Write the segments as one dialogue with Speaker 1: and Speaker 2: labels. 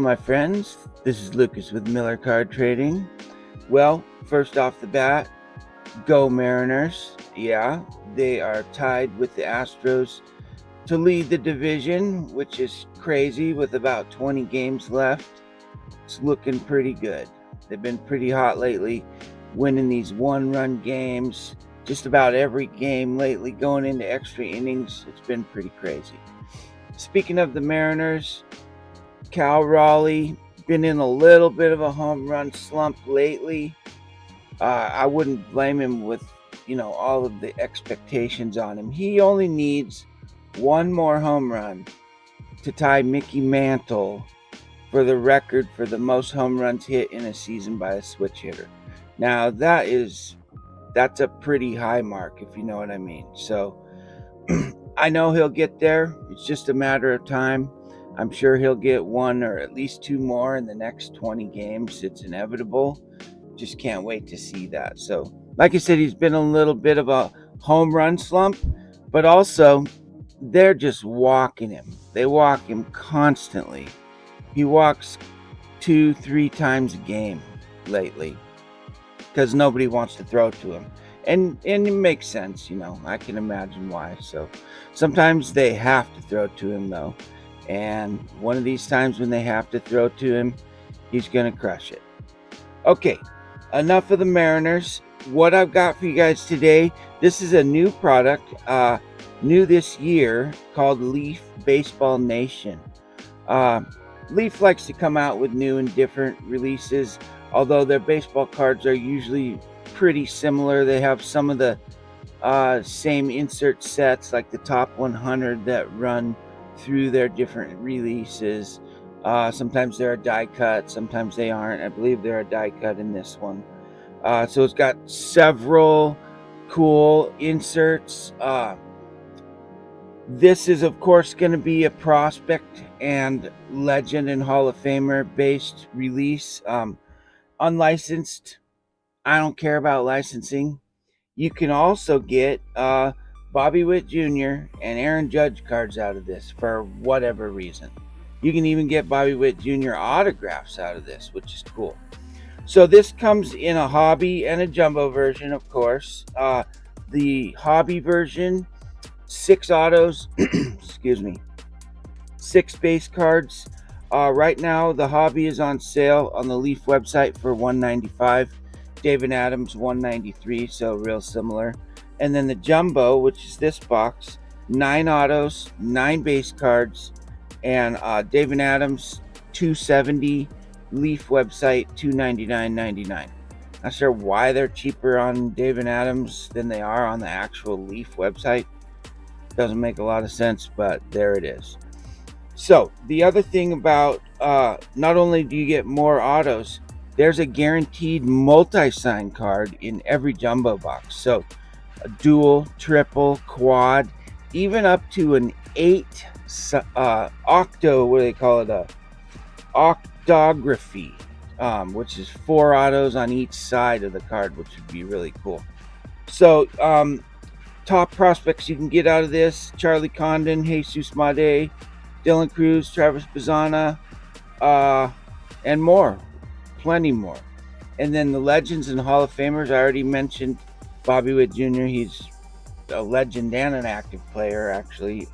Speaker 1: Hello, my friends. This is Lucas with Miller Card Trading. Well, first off the bat, go Mariners. Yeah, they are tied with the Astros to lead the division, which is crazy with about 20 games left. It's looking pretty good. They've been pretty hot lately, winning these one-run games. Just about every game lately going into extra innings. It's been pretty crazy. Speaking of the Mariners, Cal Raleigh been in a little bit of a home run slump lately. I wouldn't blame him with, all of the expectations on him. He only needs one more home run to tie Mickey Mantle for the record for the most home runs hit in a season by a switch hitter. Now that's a pretty high mark, if you know what I mean. So I know he'll get there. It's just a matter of time. I'm sure he'll get one or at least two more in the next 20 games. It's inevitable. Just can't wait to see that. So, like I said, he's been a little bit of a home run slump, but also they're just walking him. They walk him constantly. He walks 2-3 times a game lately because nobody wants to throw to him. And it makes sense, I can imagine why. So sometimes they have to throw to him, though. And one of these times when they have to throw to him, he's going to crush it. Okay, enough of the Mariners. What I've got for you guys today, this is a new product, new this year, called Leaf Baseball Nation. Leaf likes to come out with new and different releases, although their baseball cards are usually pretty similar. They have some of the same insert sets, like the top 100 that run through their different releases. Sometimes they're a die cut, sometimes they aren't. I believe they're a die cut in this one. So it's got several cool inserts. This is, of course, going to be a prospect and legend and Hall of Famer based release. Unlicensed, I don't care about licensing. You can also get Bobby Witt Jr. and Aaron Judge cards out of this for whatever reason. You can even get Bobby Witt Jr. autographs out of this, which is cool. So this comes in a hobby and a jumbo version, of course. The hobby version, 6 autos, excuse me, 6 base cards. Right now, the hobby is on sale on the Leaf website for $195. David Adams $193, so real similar. And then the jumbo, which is this box, 9 autos, 9 base cards, and David Adams $270. Leaf website $299.99. Not sure why they're cheaper on David Adams than they are on the actual Leaf website. Doesn't make a lot of sense, but there it is. So the other thing about not only do you get more autos, there's a guaranteed multi-sign card in every jumbo box. So a dual, triple, quad, even up to an 8 octo, what do they call it? A octography, which is 4 autos on each side of the card, which would be really cool. So top prospects you can get out of this: Charlie Condon, Jesus Made, Dylan Cruz, Travis Bazzana, and more. Plenty more. And then the legends and Hall of Famers, I already mentioned Bobby Witt Jr. He's a legend and an active player, actually.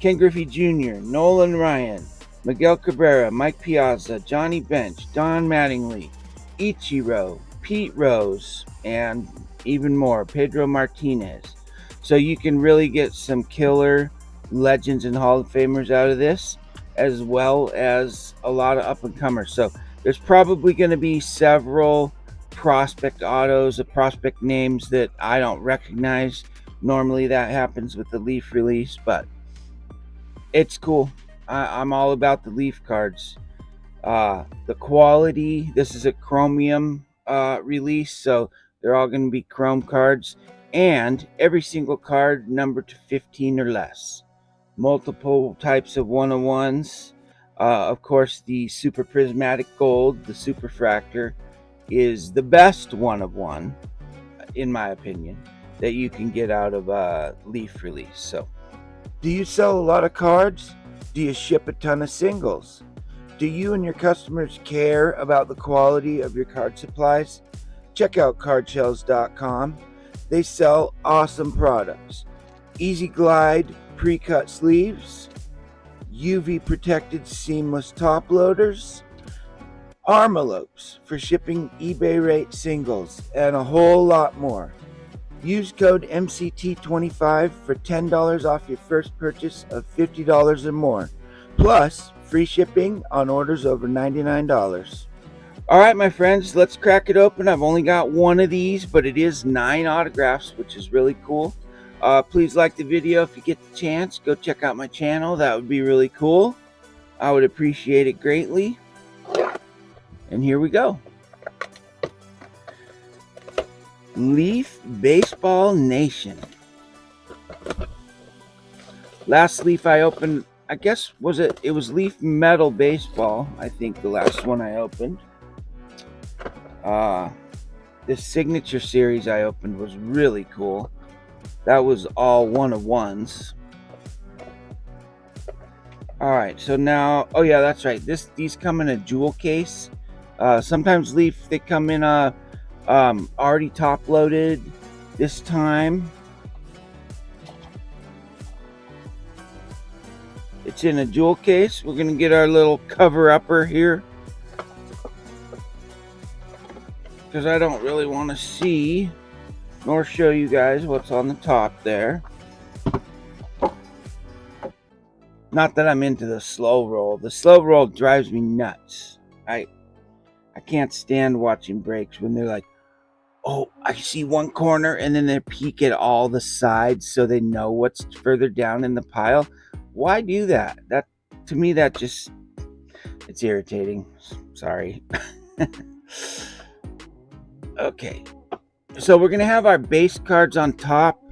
Speaker 1: Ken Griffey Jr., Nolan Ryan, Miguel Cabrera, Mike Piazza, Johnny Bench, Don Mattingly, Ichiro, Pete Rose, and even more, Pedro Martinez. So you can really get some killer legends and Hall of Famers out of this, as well as a lot of up-and-comers. So there's probably going to be several prospect autos, prospect names that I don't recognize. Normally that happens with the Leaf release, but it's cool. I'm all about the Leaf cards. The quality, this is a chromium release, so they're all going to be chrome cards, and every single card numbered to 15 or less. Multiple types of 101s. Of course, the Super Prismatic Gold, the Superfractor, is the best 1 of 1, in my opinion, that you can get out of a Leaf release. So, do you sell a lot of cards? Do you ship a ton of singles? Do you and your customers care about the quality of your card supplies? Check out cardshells.com. They sell awesome products. Easy Glide pre-cut sleeves, UV protected seamless top loaders, Armalopes for shipping eBay rate singles, and a whole lot more. Use code MCT25 for $10 off your first purchase of $50 or more, plus free shipping on orders over $99. All right, my friends, let's crack it open. I've only got one of these, but it is 9 autographs, which is really cool. Please like the video if you get the chance. Go check out my channel. That would be really cool. I would appreciate it greatly. And here we go. Leaf Baseball Nation. Last Leaf I opened, I guess, it was Leaf Metal Baseball, I think the last one I opened. This signature series I opened was really cool. That was all one of ones. All right, so now, oh yeah, that's right. These come in a jewel case. Sometimes Leaf, they come in a already top loaded. This time it's in a jewel case. We're gonna get our little cover upper here, because I don't really want to see nor show you guys what's on the top there. Not that I'm into the slow roll. The slow roll drives me nuts. I can't stand watching breaks when they're like, oh, I see one corner, and then they peek at all the sides so they know what's further down in the pile. Why do that? That, to me, that just, it's irritating. Sorry. Okay, so we're gonna have our base cards on top,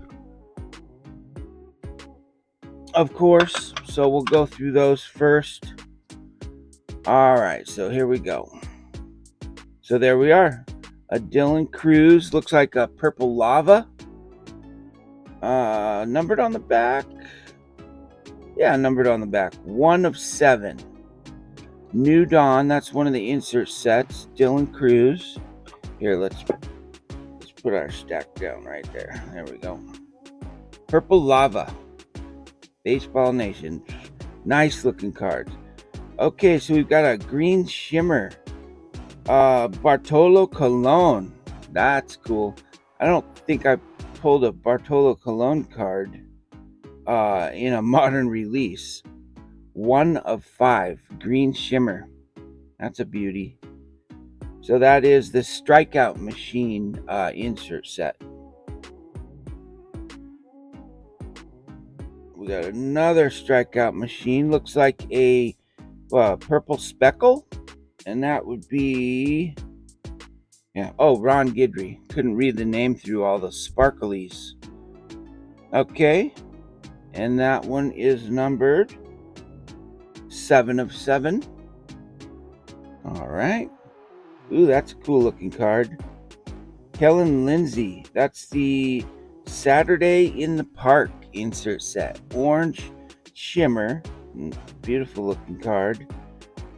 Speaker 1: of course, so we'll go through those first. All right, so here we go. So there we are. A Dylan Cruz, looks like a purple lava. Numbered on the back. Yeah, numbered on the back. 1 of 7. New Dawn, that's one of the insert sets. Dylan Cruz. Here, let's put our stack down right there. There we go. Purple Lava. Baseball Nation. Nice looking cards. Okay, so we've got a green shimmer. Bartolo Colon. That's cool. I don't think I pulled a Bartolo Colon card in a modern release. 1 of 5. Green shimmer. That's a beauty. So that is the Strikeout Machine insert set. We got another Strikeout Machine. Looks like a purple speckle. And that would be, yeah, oh, Ron Guidry. Couldn't read the name through all the sparklies. Okay. And that one is numbered 7 of 7. All right. Ooh, that's a cool looking card. Kellen Lindsay. That's the Saturday in the Park insert set. Orange shimmer. Beautiful looking card.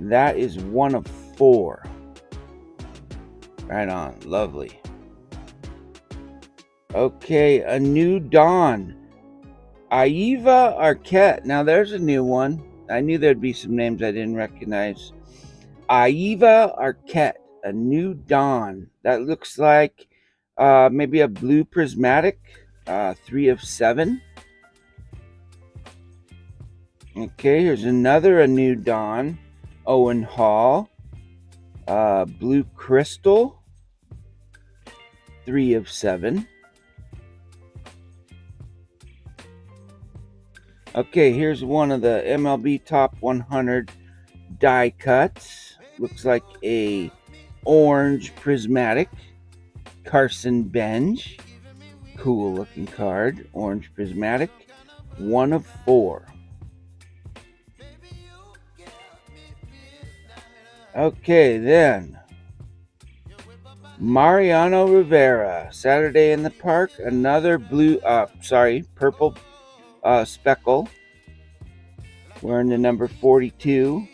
Speaker 1: That is 1 of 4. Right on. Lovely. Okay, a New Dawn. Aiva Arquette. Now there's a new one. I knew there'd be some names I didn't recognize. Aiva Arquette. A New Dawn. That looks like maybe a blue prismatic. 3 of 7. Okay, here's another A New Dawn. Owen Hall. Blue Crystal. 3 of 7. Okay, here's one of the MLB Top 100 die cuts. Looks like a orange prismatic. Carson Benj. Cool looking card. Orange prismatic. 1 of 4. Okay, then Mariano Rivera, Saturday in the Park, another purple speckle, wearing the number 42.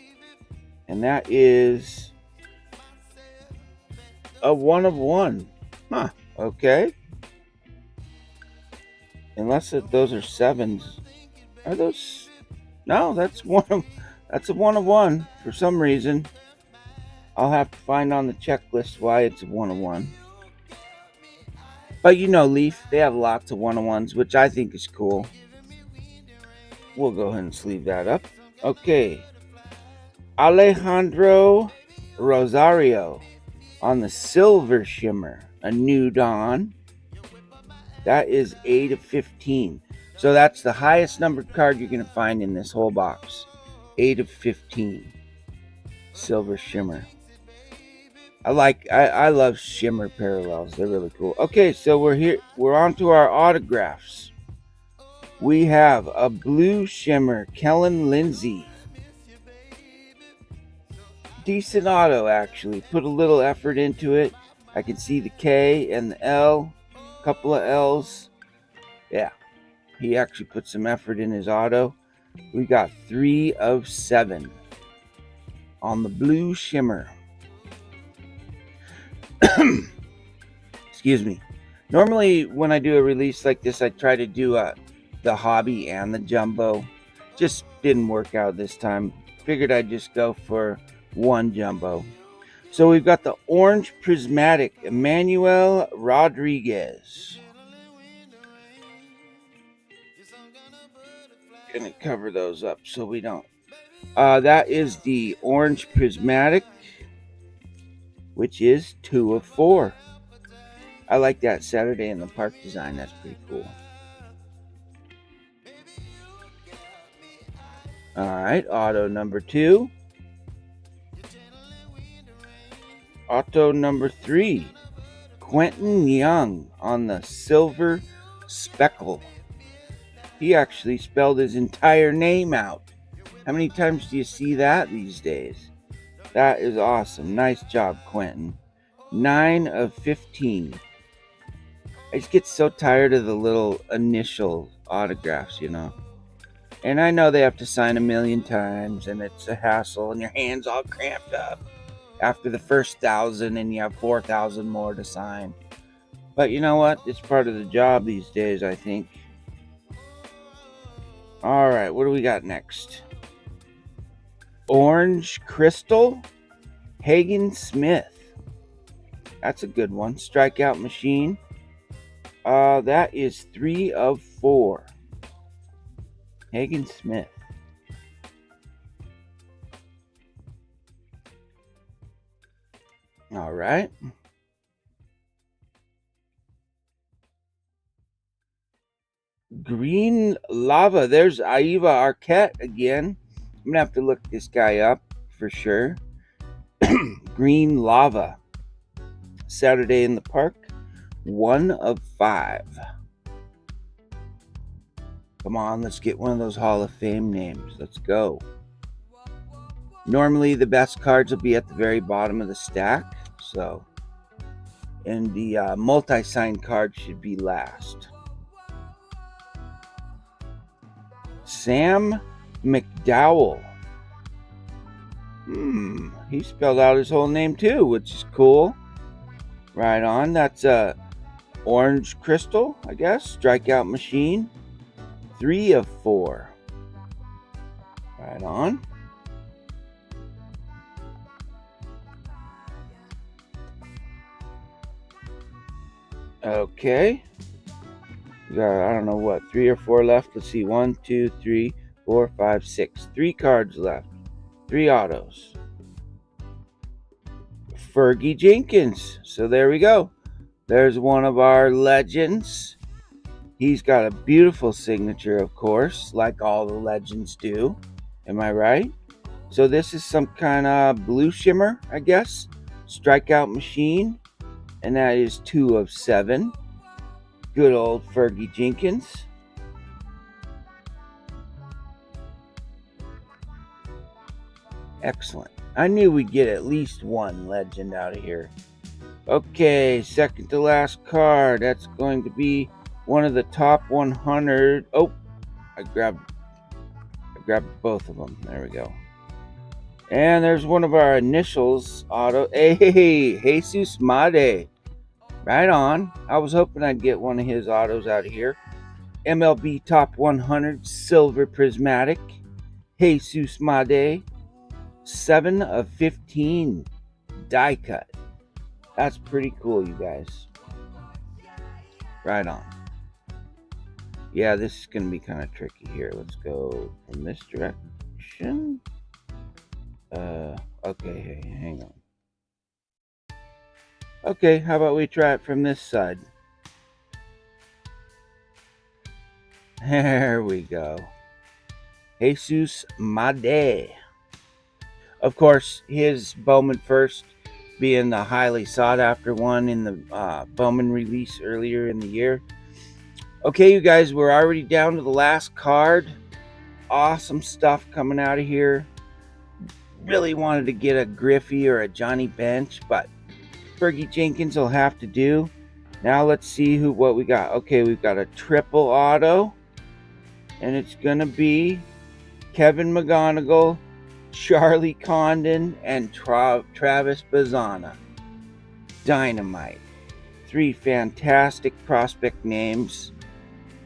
Speaker 1: And that is a 1 of 1. Huh. Okay. Unless those are 7s. Are those? No, that's that's a 1 of 1 for some reason. I'll have to find on the checklist why it's a 1 of 1. But you know, Leaf, they have lots of 1 of 1s, which I think is cool. We'll go ahead and sleeve that up. Okay. Alejandro Rosario on the Silver Shimmer, a New Dawn. That is 8 of 15. So that's the highest numbered card you're going to find in this whole box. 8 of 15. Silver Shimmer. I love shimmer parallels. They're really cool. Okay, so we're on to our autographs. We have a blue shimmer, Kellen Lindsay. Decent auto, actually. Put a little effort into it. I can see the K and the L. A couple of L's. Yeah, he actually put some effort in his auto. We got 3 of 7 on the blue shimmer. Excuse me. Normally, when I do a release like this, I try to do the hobby and the jumbo. Just didn't work out this time. Figured I'd just go for one jumbo. So we've got the orange prismatic Emmanuel Rodriguez. Gonna cover those up so we don't. That is the orange prismatic, which is 2 of 4. I like that Saturday in the Park design. That's pretty cool. All right, auto number 2. Auto number 3, Quentin Young on the Silver Speckle. He actually spelled his entire name out. How many times do you see that these days? That is awesome. Nice job, Quentin. 9 of 15. I just get so tired of the little initial autographs, you know. And I know they have to sign a million times, and it's a hassle, and your hand's all cramped up after the first 1,000, and you have 4,000 more to sign. But you know what? It's part of the job these days, I think. All right, what do we got next? Orange Crystal, Hagen Smith. That's a good one. Strikeout machine. That is 3 of 4. Hagen Smith. All right. Green Lava. There's Aiva Arquette again. I'm going to have to look this guy up for sure. Green Lava. Saturday in the Park. 1 of 5. Come on, let's get one of those Hall of Fame names. Let's go. Normally, the best cards will be at the very bottom of the stack. And the multi-sign card should be last. Sam McDowell. He spelled out his whole name too, which is cool. Right on. That's a orange crystal, I guess. Strikeout machine. 3 of 4. Right on. Okay. We got, I don't know what, 3 or 4 left. Let's see. 1, 2, 3, 4, 5, 6. 3 cards left. 3 autos. Fergie Jenkins. So there we go. There's one of our legends. He's got a beautiful signature, of course, like all the legends do. Am I right? So this is some kind of blue shimmer, I guess. Strikeout machine. And that is 2 of 7. Good old Fergie Jenkins. Excellent. I knew we'd get at least one legend out of here. Okay, second to last card. That's going to be one of the top 100. Oh, I grabbed both of them. There we go. And there's one of our initials auto. Hey, Jesus Made. Right on. I was hoping I'd get one of his autos out of here. MLB Top 100 Silver Prismatic. Jesus Made. 7 of 15 die cut. That's pretty cool, you guys. Right on. Yeah, this is going to be kind of tricky here. Let's go from this direction. Okay, hey, hang on. Okay, how about we try it from this side? There we go. Jesus Made. Of course, his Bowman First being the highly sought after one in the Bowman release earlier in the year. Okay, you guys, we're already down to the last card. Awesome stuff coming out of here. Really wanted to get a Griffey or a Johnny Bench, but Fergie Jenkins will have to do. Now let's see what we got. Okay, we've got a triple auto, and it's going to be Kevin McGonigal, Charlie Condon, and Travis Bazzana. Dynamite. 3 fantastic prospect names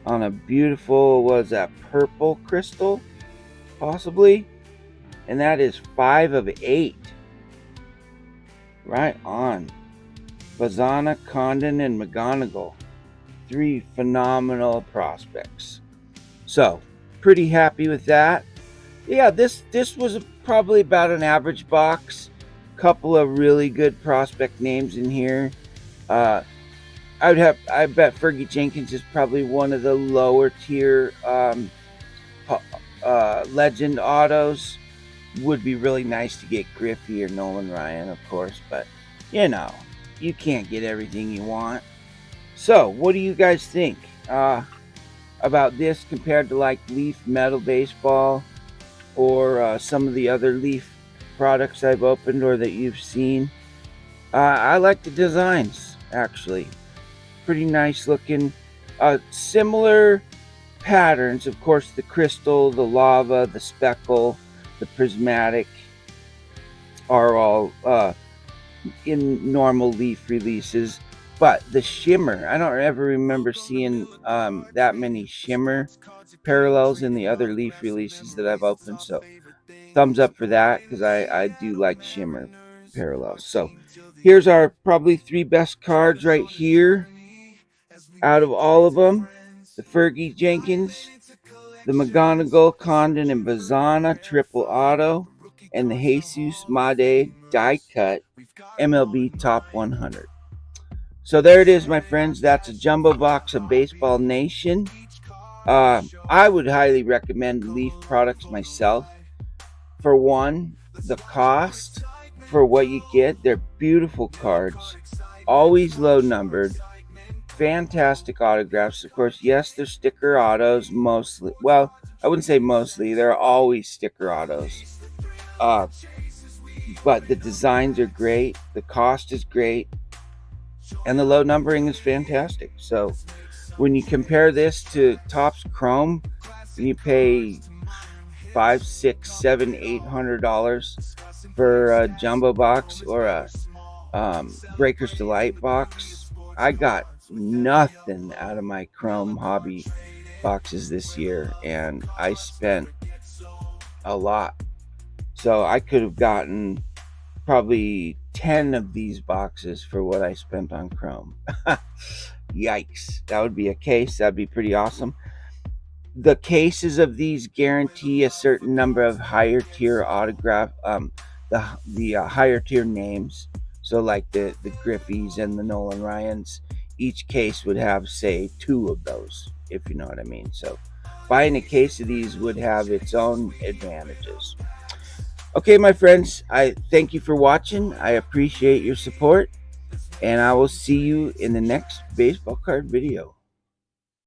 Speaker 1: on a beautiful, what is that, purple crystal, possibly? And that is 5 of 8. Right on. Bazzana, Condon, and McGonigal. 3 phenomenal prospects. So, pretty happy with that. Yeah, this was probably about an average box. Couple of really good prospect names in here. I bet Fergie Jenkins is probably one of the lower tier legend autos. Would be really nice to get Griffey or Nolan Ryan, of course, but you know, you can't get everything you want. So, what do you guys think about this compared to like Leaf Metal Baseball or some of the other Leaf products I've opened or that you've seen? I like the designs, actually. Pretty nice looking. Similar patterns, of course, the crystal, the lava, the speckle, the prismatic are all in normal Leaf releases. But the shimmer, I don't ever remember seeing that many shimmer parallels in the other Leaf releases that I've opened. So thumbs up for that, because I do like shimmer parallels. So here's our probably 3 best cards right here out of all of them. The Fergie Jenkins, the McGonigal, Condon, and Bazzana triple auto, and the Jesus Made die cut MLB Top 100. So there it is, my friends. That's a jumbo box of Baseball Nation. I would highly recommend Leaf products myself. For one, the cost for what you get, they're beautiful cards, always low numbered, fantastic autographs. Of course, yes, they're sticker autos mostly. Well, I wouldn't say mostly, they're always sticker autos. But the designs are great, the cost is great, and the low numbering is fantastic. So when you compare this to Topps Chrome, and you pay $500, $600, $700, $800 for a jumbo box or a Breaker's Delight box, I got nothing out of my Chrome hobby boxes this year, and I spent a lot. So I could have gotten probably 10 of these boxes for what I spent on Chrome. Yikes. That would be a case. That'd be pretty awesome. The cases of these guarantee a certain number of higher tier autograph, the higher tier names. So like the Griffies and the Nolan Ryans, each case would have, say, 2 of those, if you know what I mean. So buying a case of these would have its own advantages. Okay, my friends, I thank you for watching. I appreciate your support, and I will see you in the next baseball card video.